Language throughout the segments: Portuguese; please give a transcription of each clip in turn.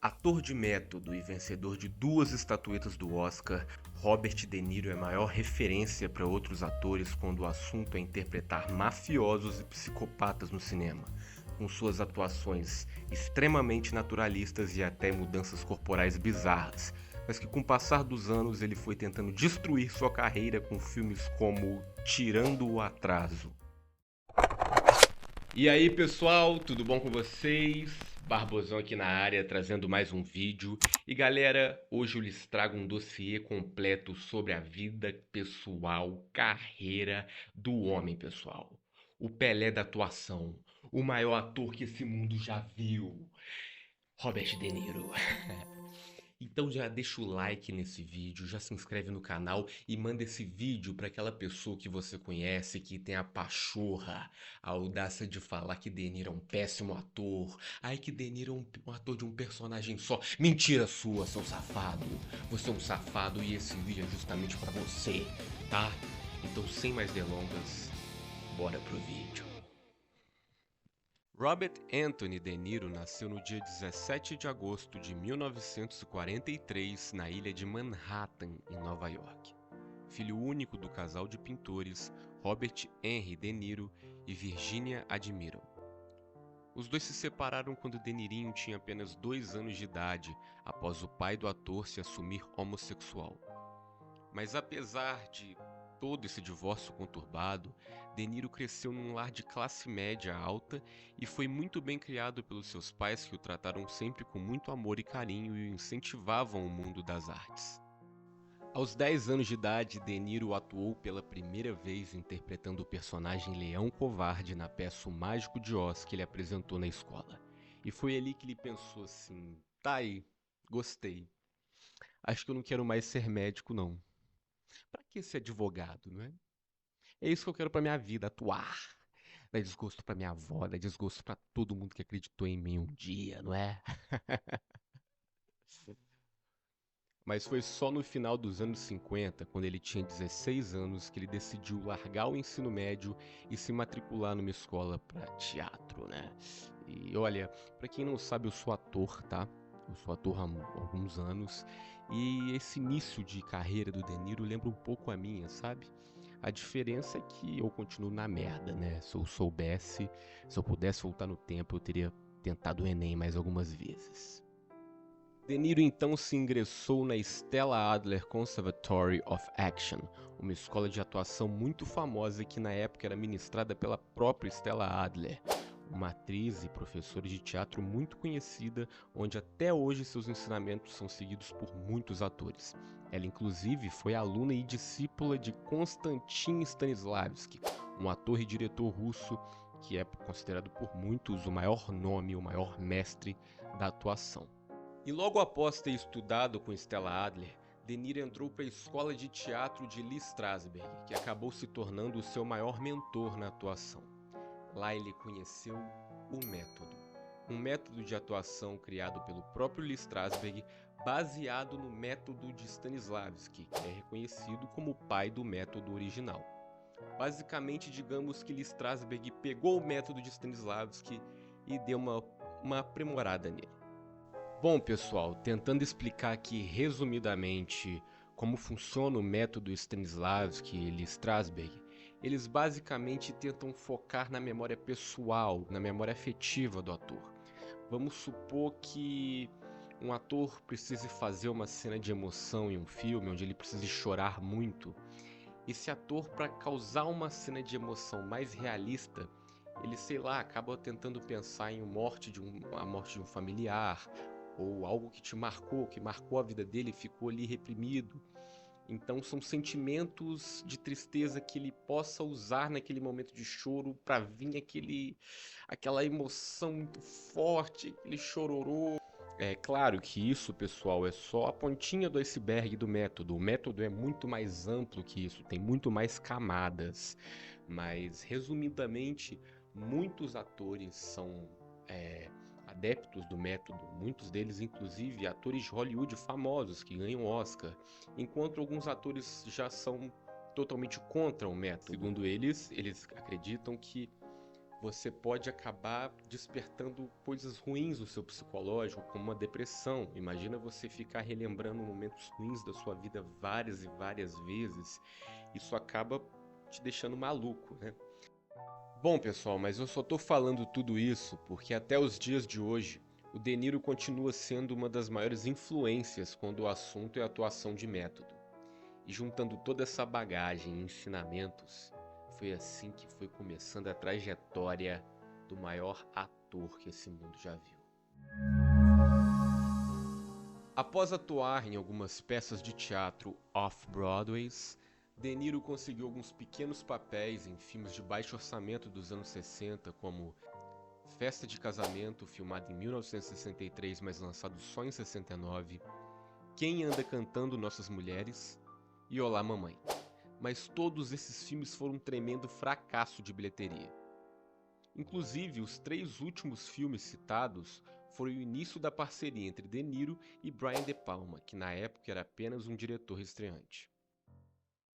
Ator de método e vencedor de 2 estatuetas do Oscar, Robert De Niro é a maior referência para outros atores quando o assunto é interpretar mafiosos e psicopatas no cinema, com suas atuações extremamente naturalistas e até mudanças corporais bizarras, mas que com o passar dos anos ele foi tentando destruir sua carreira com filmes como Tirando o Atraso. E aí pessoal, tudo bom com vocês? Barbosão aqui na área trazendo mais um vídeo. E galera, hoje eu lhes trago um dossiê completo sobre a vida pessoal, carreira do homem pessoal. O Pelé da atuação, o maior ator que esse mundo já viu, Robert De Niro. Então já deixa o like nesse vídeo, já se inscreve no canal e manda esse vídeo para aquela pessoa que você conhece que tem a pachorra, a audácia de falar que De Niro é um péssimo ator. Ai, que De Niro é um ator de um personagem só. Mentira sua, seu safado. Você é um safado e esse vídeo é justamente para você, tá? Então sem mais delongas, bora pro vídeo. Robert Anthony De Niro nasceu no dia 17 de agosto de 1943 na ilha de Manhattan, em Nova York. Filho único do casal de pintores Robert Henry De Niro e Virginia Admiral. Os dois se separaram quando De Nirinho tinha apenas 2 anos de idade, após o pai do ator se assumir homossexual. Mas apesar de todo esse divórcio conturbado, De Niro cresceu num lar de classe média alta e foi muito bem criado pelos seus pais que o trataram sempre com muito amor e carinho e o incentivavam ao mundo das artes. Aos 10 anos de idade, De Niro atuou pela primeira vez interpretando o personagem Leão Covarde na peça O Mágico de Oz que ele apresentou na escola. E foi ali que ele pensou assim, tá aí, gostei. Acho que eu não quero mais ser médico não. Pra que ser advogado, não é? É isso que eu quero pra minha vida, atuar. Dá desgosto pra minha avó, dá desgosto pra todo mundo que acreditou em mim um dia, não é? Mas foi só no final dos anos 50, quando ele tinha 16 anos, que ele decidiu largar o ensino médio e se matricular numa escola pra teatro, né? E olha, pra quem não sabe, eu sou ator, tá? Eu sou ator há alguns anos e esse início de carreira do De Niro lembra um pouco a minha, sabe? A diferença é que eu continuo na merda, né? Se eu soubesse, se eu pudesse voltar no tempo, eu teria tentado o Enem mais algumas vezes. De Niro então se ingressou na Stella Adler Conservatory of Action, uma escola de atuação muito famosa que na época era ministrada pela própria Stella Adler, uma atriz e professora de teatro muito conhecida, onde até hoje seus ensinamentos são seguidos por muitos atores. Ela inclusive foi aluna e discípula de Konstantin Stanislavski, um ator e diretor russo que é considerado por muitos o maior nome, o maior mestre da atuação. E logo após ter estudado com Stella Adler, De Niro entrou para a escola de teatro de Lee Strasberg, que acabou se tornando o seu maior mentor na atuação. Lá ele conheceu o método, um método de atuação criado pelo próprio Lee Strasberg, baseado no método de Stanislavski, que é reconhecido como o pai do método original. Basicamente, digamos que Lee Strasberg pegou o método de Stanislavski e deu uma aprimorada nele. Bom, pessoal, tentando explicar aqui resumidamente como funciona o método Stanislavski e Lee Strasberg, eles basicamente tentam focar na memória pessoal, na memória afetiva do ator. Vamos supor que um ator precise fazer uma cena de emoção em um filme, onde ele precise chorar muito. Esse ator, para causar uma cena de emoção mais realista, ele, sei lá, acaba tentando pensar em a morte de um familiar, ou algo que marcou a vida dele e ficou ali reprimido. Então são sentimentos de tristeza que ele possa usar naquele momento de choro para vir aquela emoção muito forte, aquele chororô. É claro que isso, pessoal, é só a pontinha do iceberg do método. O método é muito mais amplo que isso, tem muito mais camadas. Mas, resumidamente, muitos atores são adeptos do método, muitos deles inclusive atores de Hollywood famosos que ganham Oscar, enquanto alguns atores já são totalmente contra o método. Segundo eles acreditam que você pode acabar despertando coisas ruins no seu psicológico, como uma depressão. Imagina você ficar relembrando momentos ruins da sua vida várias e várias vezes. Isso acaba te deixando maluco, né? Bom, pessoal, mas eu só tô falando tudo isso porque até os dias de hoje, o De Niro continua sendo uma das maiores influências quando o assunto é atuação de método. E juntando toda essa bagagem e ensinamentos, foi assim que foi começando a trajetória do maior ator que esse mundo já viu. Após atuar em algumas peças de teatro off-Broadways, De Niro conseguiu alguns pequenos papéis em filmes de baixo orçamento dos anos 60, como Festa de Casamento, filmado em 1963, mas lançado só em 69, Quem Anda Cantando Nossas Mulheres e Olá Mamãe. Mas todos esses filmes foram um tremendo fracasso de bilheteria. Inclusive, os 3 últimos filmes citados foram o início da parceria entre De Niro e Brian De Palma, que na época era apenas um diretor estreante.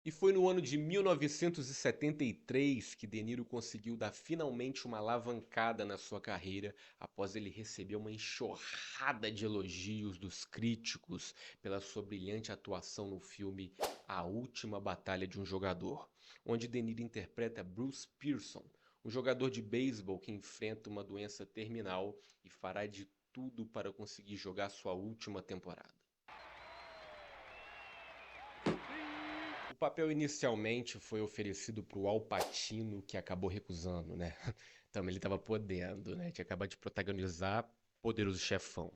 E foi no ano de 1973 que De Niro conseguiu dar finalmente uma alavancada na sua carreira após ele receber uma enxurrada de elogios dos críticos pela sua brilhante atuação no filme A Última Batalha de um Jogador, onde De Niro interpreta Bruce Pearson, um jogador de beisebol que enfrenta uma doença terminal e fará de tudo para conseguir jogar sua última temporada. O papel inicialmente foi oferecido para o Al Pacino, que acabou recusando, né? Então ele estava podendo, né? Tinha acabado de protagonizar Poderoso Chefão.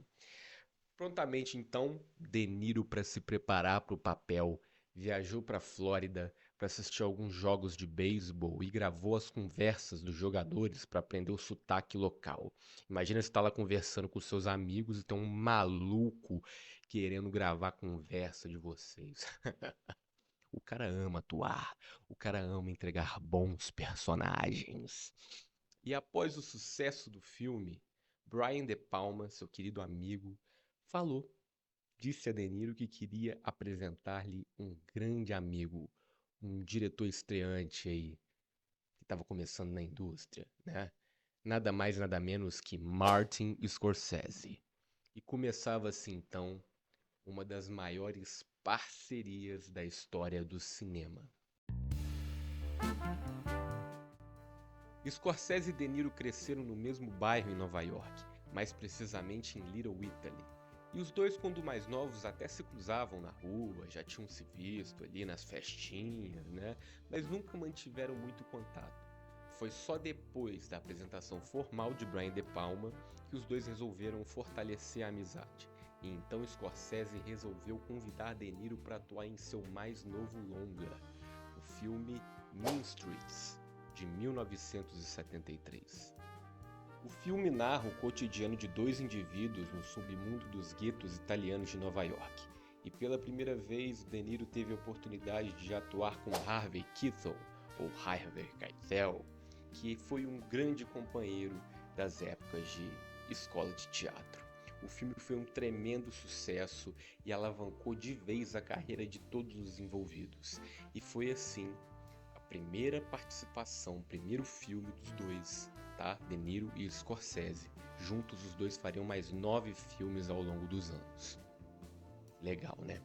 Prontamente, então, De Niro, para se preparar para o papel, viajou para a Flórida para assistir a alguns jogos de beisebol e gravou as conversas dos jogadores para aprender o sotaque local. Imagina você estar lá conversando com seus amigos e tem um maluco querendo gravar a conversa de vocês. O cara ama atuar, o cara ama entregar bons personagens. E após o sucesso do filme, Brian De Palma, seu querido amigo, disse a De Niro que queria apresentar-lhe um grande amigo, um diretor estreante aí, que estava começando na indústria, né? Nada mais, nada menos que Martin Scorsese. E começava assim, então, uma das maiores parcerias da história do cinema. Scorsese e De Niro cresceram no mesmo bairro em Nova York, mais precisamente em Little Italy. E os dois, quando mais novos, até se cruzavam na rua, já tinham se visto ali nas festinhas, né? Mas nunca mantiveram muito contato. Foi só depois da apresentação formal de Brian De Palma que os dois resolveram fortalecer a amizade. E então Scorsese resolveu convidar De Niro para atuar em seu mais novo longa, o filme Mean Streets, de 1973. O filme narra o cotidiano de 2 indivíduos no submundo dos guetos italianos de Nova York. E pela primeira vez, De Niro teve a oportunidade de atuar com Harvey Keitel, ou Harvey Keitel, que foi um grande companheiro das épocas de escola de teatro. O filme foi um tremendo sucesso e alavancou de vez a carreira de todos os envolvidos. E foi assim a primeira participação, o primeiro filme dos dois, tá? De Niro e Scorsese. Juntos os dois fariam mais 9 filmes ao longo dos anos. Legal, né?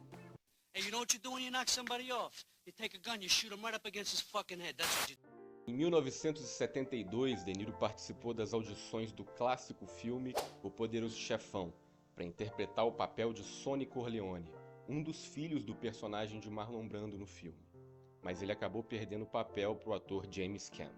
Hey, you know what you do when you knock somebody off? You take a gun, you shoot him right up against his fucking head. That's what you do. Em 1972, De Niro participou das audições do clássico filme O Poderoso Chefão, para interpretar o papel de Sonny Corleone, um dos filhos do personagem de Marlon Brando no filme. Mas ele acabou perdendo o papel para o ator James Caan.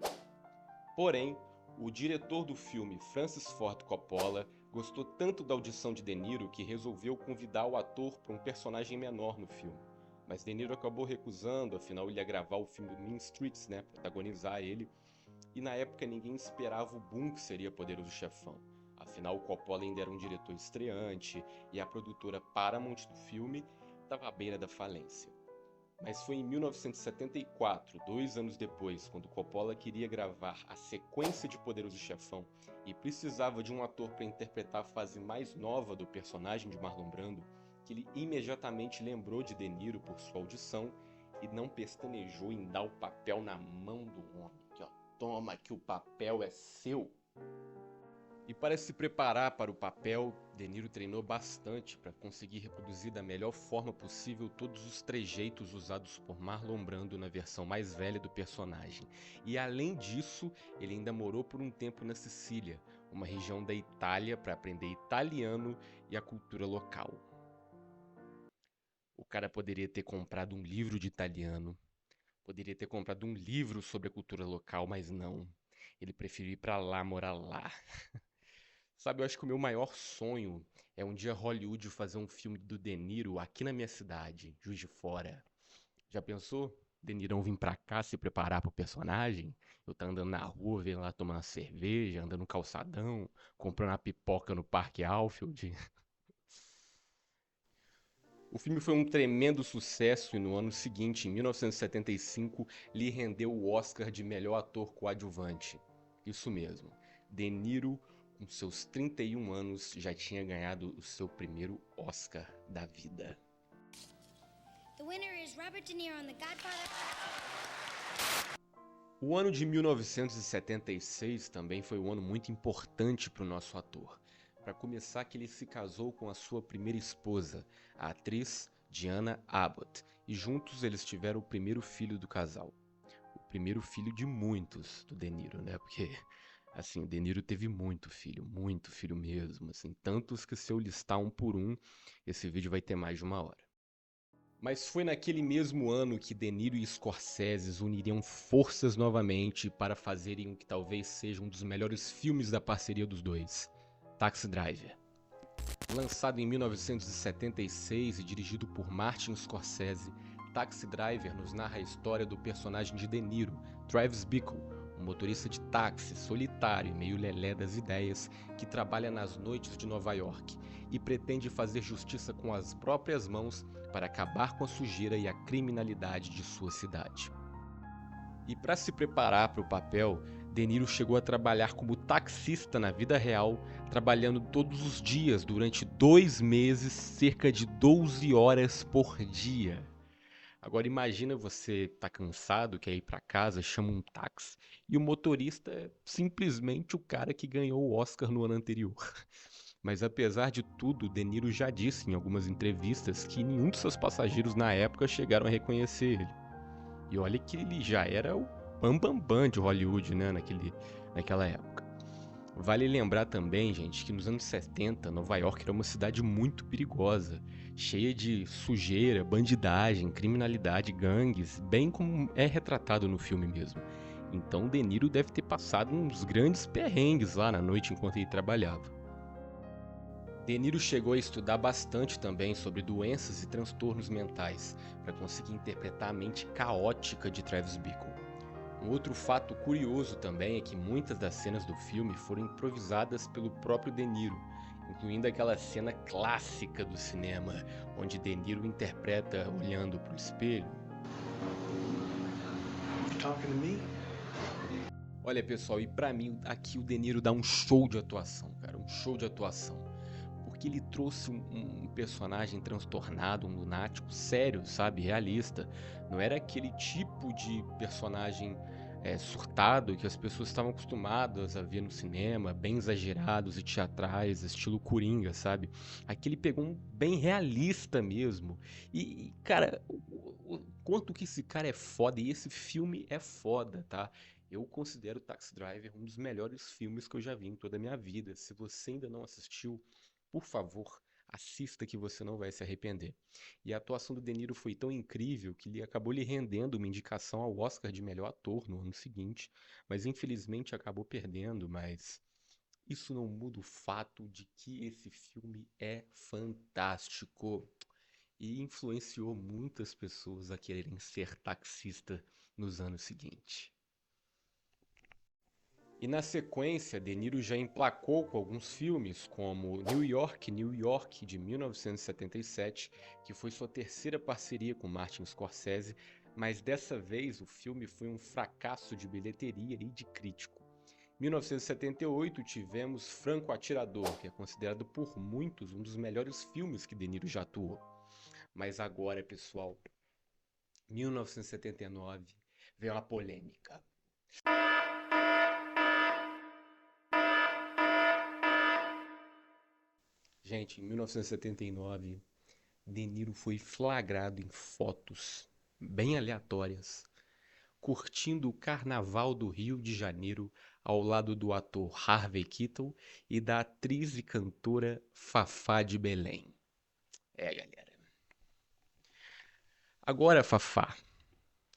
Porém, o diretor do filme, Francis Ford Coppola, gostou tanto da audição de De Niro que resolveu convidar o ator para um personagem menor no filme. Mas De Niro acabou recusando, afinal ele ia gravar o filme Mean Streets, né, protagonizar ele. E na época ninguém esperava o boom que seria Poderoso Chefão. Afinal, o Coppola ainda era um diretor estreante e a produtora Paramount do filme estava à beira da falência. Mas foi em 1974, 2 anos depois, quando Coppola queria gravar a sequência de Poderoso Chefão e precisava de um ator para interpretar a fase mais nova do personagem de Marlon Brando, que ele imediatamente lembrou de De Niro por sua audição e não pestanejou em dar o papel na mão do homem. Aqui, ó. toma que o papel é seu. E para se preparar para o papel, De Niro treinou bastante para conseguir reproduzir da melhor forma possível todos os trejeitos usados por Marlon Brando na versão mais velha do personagem. E além disso, ele ainda morou por um tempo na Sicília, uma região da Itália, para aprender italiano e a cultura local. O cara poderia ter comprado um livro de italiano, poderia ter comprado um livro sobre a cultura local, mas não. Ele preferiu ir para lá, morar lá. Sabe, eu acho que o meu maior sonho é um dia Hollywood fazer um filme do De Niro aqui na minha cidade, Juiz de Fora. Já pensou? De Nirão vir pra cá se preparar pro personagem? Eu tá andando na rua, vendo lá tomando uma cerveja, andando no calçadão, comprando a pipoca no Parque Alfield. O filme foi um tremendo sucesso e no ano seguinte, em 1975, lhe rendeu o Oscar de melhor ator coadjuvante. Isso mesmo, De Niro, com seus 31 anos, já tinha ganhado o seu primeiro Oscar da vida. The winner is Robert De Niro on The Godfather. O ano de 1976 também foi um ano muito importante para o nosso ator. Para começar, que ele se casou com a sua primeira esposa, a atriz Diana Abbott, e juntos eles tiveram o primeiro filho do casal. O primeiro filho de muitos do De Niro, né? Porque, assim, o De Niro teve muito filho mesmo, assim, tantos que se eu listar um por um, esse vídeo vai ter mais de 1 hora. Mas foi naquele mesmo ano que De Niro e Scorsese uniriam forças novamente para fazerem o que talvez seja um dos melhores filmes da parceria dos dois, Taxi Driver. Lançado em 1976 e dirigido por Martin Scorsese, Taxi Driver nos narra a história do personagem de De Niro, Travis Bickle, um motorista de táxi solitário e meio lelé das ideias que trabalha nas noites de Nova York e pretende fazer justiça com as próprias mãos para acabar com a sujeira e a criminalidade de sua cidade. E para se preparar para o papel, De Niro chegou a trabalhar como taxista na vida real, trabalhando todos os dias durante 2 meses, cerca de 12 horas por dia. Agora imagina você tá cansado, quer ir para casa, chama um táxi e o motorista é simplesmente o cara que ganhou o Oscar no ano anterior. Mas apesar de tudo, De Niro já disse em algumas entrevistas que nenhum de seus passageiros na época chegaram a reconhecer ele. E olha que ele já era o bambambam de Hollywood, né, naquela época. Vale lembrar também, gente, que nos anos 70, Nova York era uma cidade muito perigosa, cheia de sujeira, bandidagem, criminalidade, gangues, bem como é retratado no filme mesmo. Então De Niro deve ter passado uns grandes perrengues lá na noite enquanto ele trabalhava. De Niro chegou a estudar bastante também sobre doenças e transtornos mentais, para conseguir interpretar a mente caótica de Travis Bickle. Um outro fato curioso também é que muitas das cenas do filme foram improvisadas pelo próprio De Niro, incluindo aquela cena clássica do cinema, onde De Niro interpreta olhando para o espelho. Talking to me? Olha, pessoal, e pra mim aqui o De Niro dá um show de atuação, cara, um show de atuação. Porque ele trouxe um personagem transtornado, um lunático, sério, sabe, realista. Não era aquele tipo de personagem surtado que as pessoas estavam acostumadas a ver no cinema, bem exagerados e teatrais, estilo Coringa, sabe? Aqui ele pegou um bem realista mesmo. E cara, o quanto que esse cara é foda, e esse filme é foda, tá? Eu considero Taxi Driver um dos melhores filmes que eu já vi em toda a minha vida. Se você ainda não assistiu, por favor, assista que você não vai se arrepender. E a atuação do De Niro foi tão incrível que ele acabou lhe rendendo uma indicação ao Oscar de melhor ator no ano seguinte, mas infelizmente acabou perdendo, mas isso não muda o fato de que esse filme é fantástico e influenciou muitas pessoas a quererem ser taxista nos anos seguintes. E na sequência, De Niro já emplacou com alguns filmes, como New York, New York, de 1977, que foi sua terceira parceria com Martin Scorsese, mas dessa vez o filme foi um fracasso de bilheteria e de crítico. Em 1978 tivemos Franco Atirador, que é considerado por muitos um dos melhores filmes que De Niro já atuou. Mas agora, pessoal, 1979, veio a polêmica. Gente, em 1979, De Niro foi flagrado em fotos bem aleatórias, curtindo o Carnaval do Rio de Janeiro ao lado do ator Harvey Keitel e da atriz e cantora Fafá de Belém. Galera. Agora, Fafá,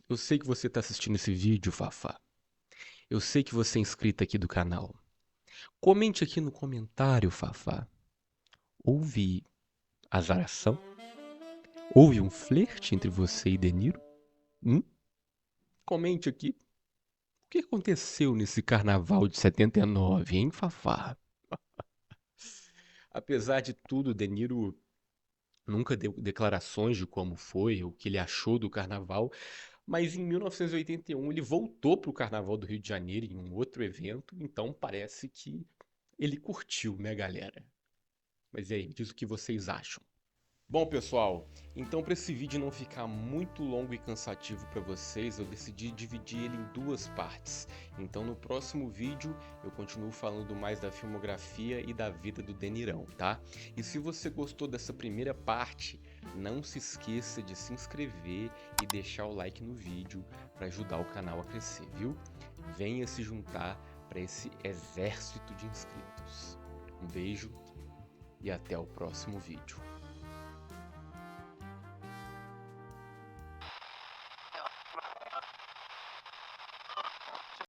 eu sei que você está assistindo esse vídeo, Fafá. Eu sei que você é inscrito aqui do canal. Comente aqui no comentário, Fafá. Houve azaração? Houve um flerte entre você e De Niro? Comente aqui. O que aconteceu nesse carnaval de 79, hein, Fafá? Apesar de tudo, De Niro nunca deu declarações de como foi, o que ele achou do carnaval, mas em 1981 ele voltou para o Carnaval do Rio de Janeiro em um outro evento, então parece que ele curtiu, né, galera? Mas e aí, diz o que vocês acham. Bom, pessoal, então para esse vídeo não ficar muito longo e cansativo para vocês, eu decidi dividir ele em duas partes. Então no próximo vídeo eu continuo falando mais da filmografia e da vida do De Nirão, tá? E se você gostou dessa primeira parte, não se esqueça de se inscrever e deixar o like no vídeo para ajudar o canal a crescer, viu? Venha se juntar para esse exército de inscritos. Um beijo e até o próximo vídeo.